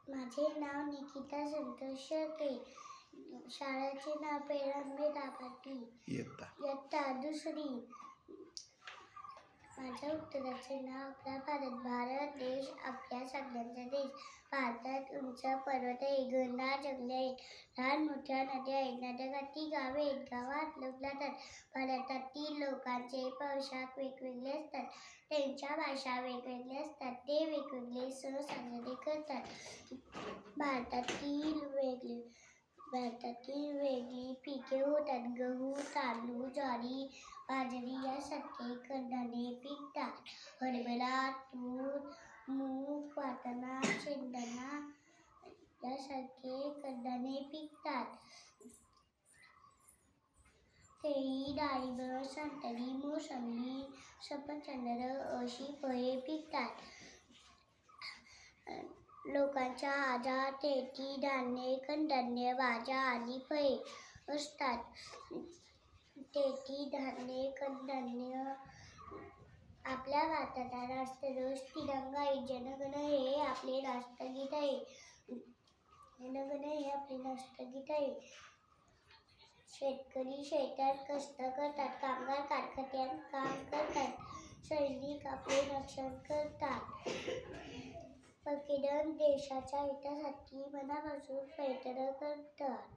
माझे नाव निकिता संतोष शेळके. शाळेचे नाव पेरंबे दाभाटी. इयत्ता दुसरी. माझ्या उत्तराचे नाव आपला भारत. भारत देश आपल्या सगळ्यांचा देश. भारतात उंच पर्वत आहे, घनदाट जंगले आहेत, लहान मोठ्या नद्या आहेत, नद्याकाठी गावे आहेत, गावात लोक राहतात. भारतातील लोकांचे पोशाख वेगवेगळे असतात, त्यांच्या भाषा वेगवेगळ्या असतात, ते वेगवेगळे सण साजरे करतात. भारतातील वेगळी पिके होतात. गहू, तांदूळ, ज्वारी, बाजरी यासारखे कडधान्ये पिकतात. हरभरा, तूर, मूग, वाटाणा, शेंगदाणा यासारखे कडधान्ये पिकतात. केळी, डाळिंब, संत्री, मोसंबी, सफरचंद अशी फळे पिकतात. लोकांच्या आहारात तेथी धान्ये, कडधान्ये, भाज्या आणि फळे असतात. तेथी धान्ये, कडधान्ये. आपल्या भारताचा राष्ट्रध्वज तिरंगा आहे. जनगण हे आपले राष्ट्रगीत आहे. शेतकरी शेतात कष्ट करतात, कामगार कारखान्यात काम करतात, सैनिक आपले रक्षण करतात. फकीर देशाच्या हितासाठी मनापासून प्रयत्न करतात.